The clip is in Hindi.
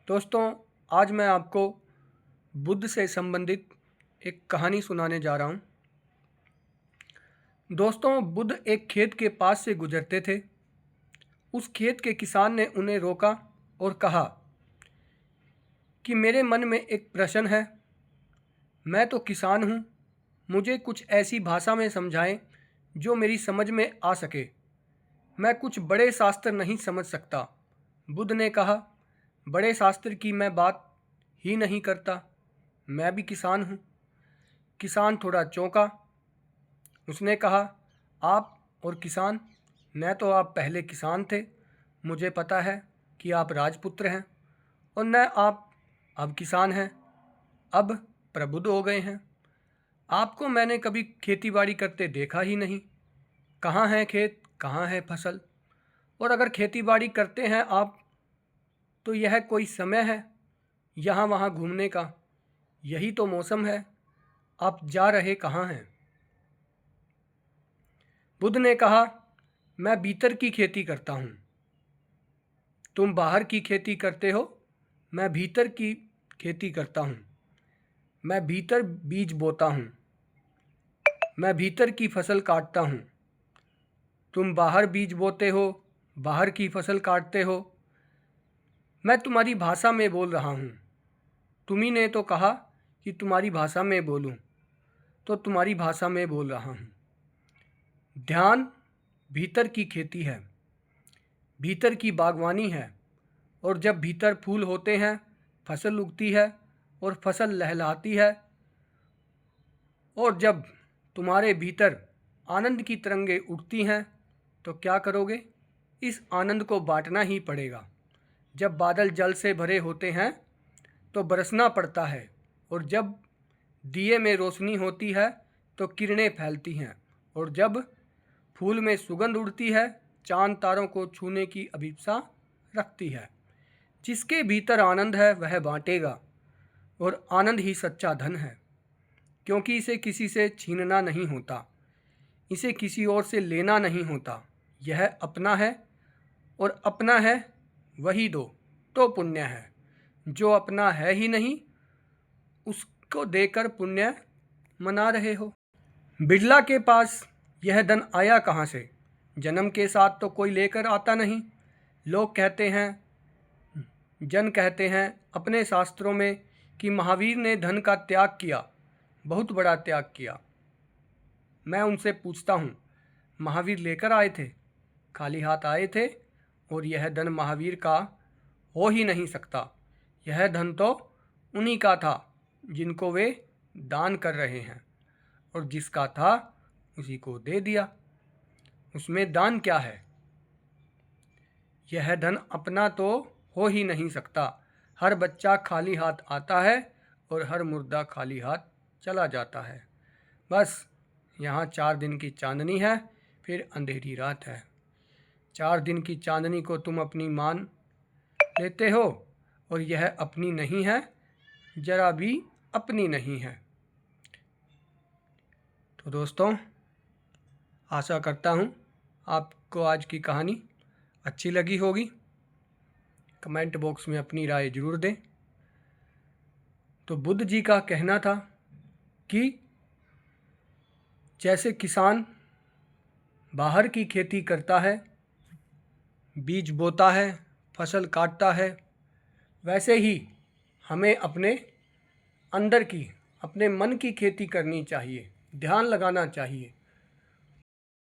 दोस्तों, आज मैं आपको बुद्ध से संबंधित एक कहानी सुनाने जा रहा हूँ। दोस्तों, बुद्ध एक खेत के पास से गुजरते थे। उस खेत के किसान ने उन्हें रोका और कहा कि मेरे मन में एक प्रश्न है। मैं तो किसान हूँ, मुझे कुछ ऐसी भाषा में समझाएं जो मेरी समझ में आ सके। मैं कुछ बड़े शास्त्र नहीं समझ सकता। बुद्ध ने कहा, बड़े शास्त्र की मैं बात ही नहीं करता, मैं भी किसान हूँ। किसान थोड़ा चौंका। उसने कहा, आप और किसान? मैं तो आप पहले किसान थे। मुझे पता है कि आप राजपुत्र हैं और न आप अब किसान हैं, अब प्रबुद्ध हो गए हैं। आपको मैंने कभी खेतीबाड़ी करते देखा ही नहीं। कहाँ है खेत, कहाँ है फसल? और अगर खेतीबाड़ी करते हैं आप, तो यह कोई समय है यहाँ वहाँ घूमने का? यही तो मौसम है। आप जा रहे कहाँ हैं? बुद्ध ने कहा, मैं भीतर की खेती करता हूँ। तुम बाहर की खेती करते हो, मैं भीतर की खेती करता हूँ। मैं भीतर बीज बोता हूँ, मैं भीतर की फसल काटता हूँ। तुम बाहर बीज बोते हो, बाहर की फसल काटते हो। मैं तुम्हारी भाषा में बोल रहा हूँ। तुम्ही ने तो कहा कि तुम्हारी भाषा में बोलूँ, तो तुम्हारी भाषा में बोल रहा हूँ। ध्यान भीतर की खेती है, भीतर की बागवानी है। और जब भीतर फूल होते हैं, फसल उगती है और फसल लहलहाती है। और जब तुम्हारे भीतर आनंद की तरंगें उठती हैं, तो क्या करोगे? इस आनंद को बांटना ही पड़ेगा। जब बादल जल से भरे होते हैं तो बरसना पड़ता है, और जब दिए में रोशनी होती है तो किरणें फैलती हैं, और जब फूल में सुगंध उड़ती है, चांद तारों को छूने की अभिप्सा रखती है। जिसके भीतर आनंद है वह बांटेगा, और आनंद ही सच्चा धन है, क्योंकि इसे किसी से छीनना नहीं होता, इसे किसी और से लेना नहीं होता। यह अपना है, और अपना है वही दो तो पुण्य है। जो अपना है ही नहीं, उसको देकर पुण्य मना रहे हो। बिरला के पास यह धन आया कहाँ से? जन्म के साथ तो कोई लेकर आता नहीं। लोग कहते हैं, जन कहते हैं अपने शास्त्रों में कि महावीर ने धन का त्याग किया, बहुत बड़ा त्याग किया। मैं उनसे पूछता हूँ, महावीर लेकर आए थे? खाली हाथ आए थे? और यह धन महावीर का हो ही नहीं सकता। यह धन तो उन्हीं का था जिनको वे दान कर रहे हैं, और जिसका था उसी को दे दिया। उसमें दान क्या है? यह धन अपना तो हो ही नहीं सकता। हर बच्चा खाली हाथ आता है और हर मुर्दा खाली हाथ चला जाता है। बस यहाँ 4 दिन की चांदनी है, फिर अंधेरी रात है। 4 दिन की चांदनी को तुम अपनी मान लेते हो, और यह अपनी नहीं है, जरा भी अपनी नहीं है। तो दोस्तों, आशा करता हूँ आपको आज की कहानी अच्छी लगी होगी। कमेंट बॉक्स में अपनी राय जरूर दें। तो बुद्ध जी का कहना था कि जैसे किसान बाहर की खेती करता है, बीज बोता है, फसल काटता है, वैसे ही हमें अपने अंदर की, अपने मन की खेती करनी चाहिए, ध्यान लगाना चाहिए।